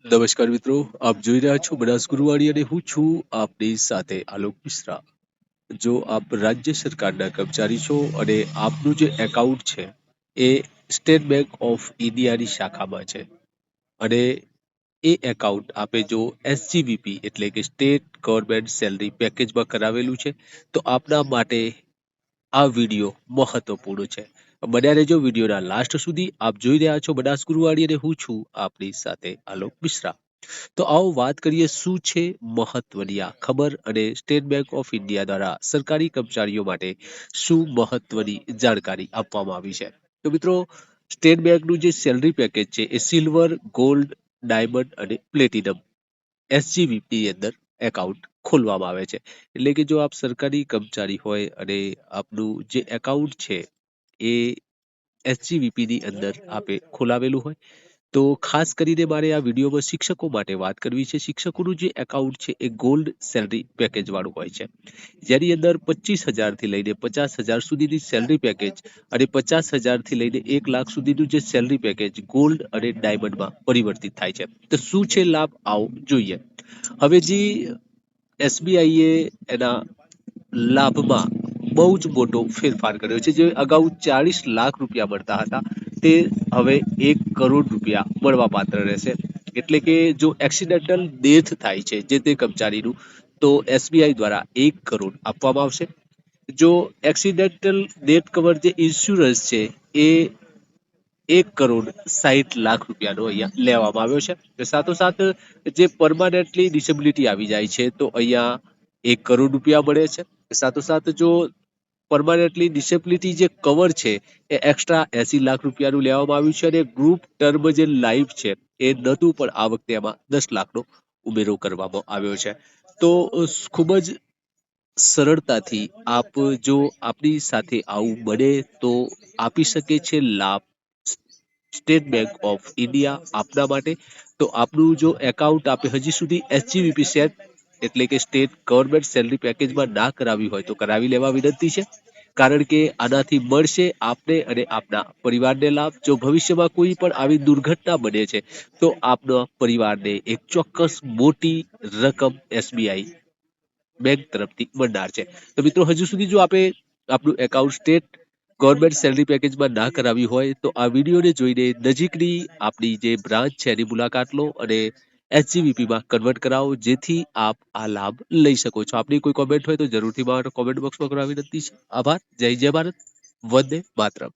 નમસ્કાર મિત્રો, આપ જોઈ રહ્યા છો બનાસ ગુરુવાણી અને હું છું આપની સાથે આલોક મિશ્રા. જો આપ રાજ્ય સરકારના કર્મચારી છો અને આપનું જે એકાઉન્ટ છે એ સ્ટેટ બેંક ઓફ ઇન્ડિયાની શાખામાં છે અને એ એકાઉન્ટ આપે જો એસજીવીપી એટલે કે સ્ટેટ ગવર્મેન્ટ સેલરી પેકેજમાં કરાવેલું છે તો આપના માટે આ વિડીયો મહત્વપૂર્ણ છે. બન્યા રહેજો વિડીયોના લાસ્ટ સુધી. આપ જોઈ રહ્યા છો બનાસ ગુરુવાણી અને હું છું આપની સાથે આલોક મિશ્રા. તો આવો વાત કરીએ શું છે મહત્વની આ ખબર અને સ્ટેટ બેંક ઓફ ઇન્ડિયા દ્વારા સરકારી કર્મચારીઓ માટે શું મહત્વની જાણકારી આપવામાં આવી છે. તો મિત્રો, સ્ટેટ બેંકનું જે સેલરી પેકેજ છે એ સિલ્વર, ગોલ્ડ, ડાયમંડ અને પ્લેટિનમ એસજીવીપી ની અંદર એકાઉન્ટ ખોલવામાં આવે છે. એટલે કે જો આપ સરકારી કર્મચારી હોય અને આપનું જે એકાઉન્ટ છે એ એસજીવીપી ની અંદર આપે ખોલાવેલું હોય તો ખાસ કરીને મારે આ વિડીયોમાં શિક્ષકો માટે વાત કરવી છે. શિક્ષકોનું જે એકાઉન્ટ છે એ ગોલ્ડ સેલરી પેકેજ વાળું હોય છે, જેની અંદર 25,000 થી લઈને 50,000 સુધીની સેલરી પેકેજ અને 50,000 થી લઈને 1,00,000 સુધીનું જે સેલરી પેકેજ ગોલ્ડ અને ડાયમંડમાં પરિવર્તિત થાય છે. તો શું છે લાભ, આવો જોઈએ. હવે જે એસબીઆઈ એ એના લાભમાં બહુ જ મોટો ફેરફાર કર્યો છે. જે અગાઉ 40 લાખ રૂપિયા મળતા હતા તે હવે 1 કરોડ રૂપિયા મળવા પાત્ર રહેશે. એટલે કે જો એક્સિડેન્ટલ ડેથ થાય છે જે તે કર્મચારીનું તો એસબીઆઈ દ્વારા 1 કરોડ આપવામાં આવશે. જો એક્સિડેન્ટલ ડેથ કવર જે ઇન્સ્યોરન્સ છે એ 1,60,00,000 રૂપિયાનો અહીંયા લેવામાં આવ્યો છે. સાથોસાથ જે પરમાનન્ટલી ડિસેબિલિટી આવી જાય છે તો અહીંયા 1 કરોડ રૂપિયા મળે છે. સાથોસાથ જો પરમાનન્ટલી ડિસેબિલિટી જે કવર છે એ એક્સ્ટ્રા 80 લાખ રૂપિયાનું લેવામાં આવ્યું છે અને ગ્રુપ ટર્મ જે લાઈફ છે એ નતું પણ આ વખતે એમાં 10 લાખનો ઉમેરો કરવામાં આવ્યો છે. તો ખૂબ જ સરળતાથી આપ જો આપણી સાથે આવું બને તો આપી શકે છે લાભ સ્ટેટ બેંક ઓફ ઇન્ડિયા આપના માટે. તો આપનું જો એકાઉન્ટ આપે હજી સુધી એસજીવીપી સેટ એટલે કે સ્ટેટ ગવર્મેન્ટ સેલરી પેકેજમાં ના કરાવી હોય તો કરાવી લેવા વિનંતી છે. કારણ કે આનાથી મળશે આપને અને આપના પરિવારને લાભ. જો ભવિષ્યમાં કોઈ પણ આવી દુર્ઘટના બને છે તો આપના પરિવારને એક ચોક્કસ મોટી રકમ એસબીઆઈ બેંક તરફથી મળનાર છે. તો મિત્રો, હજુ સુધી જો આપે આપનું એકાઉન્ટ સ્ટેટ ગવર્મેન્ટ સેલરી પેકેજમાં ના કરાવી હોય તો આ વિડીયોને જોઈને નજીકની આપણી જે બ્રાન્ચ છે એની મુલાકાત લો અને એસજીવીપીમાં કન્વર્ટ કરાવો, જેથી આપ આ લાભ લઈ શકો છો. આપની કોઈ કોમેન્ટ હોય તો જરૂરથી મારા કોમેન્ટ બોક્સમાં કરવા વિનંતી છે. આભાર. જય જય ભારત. વંદે માતરમ.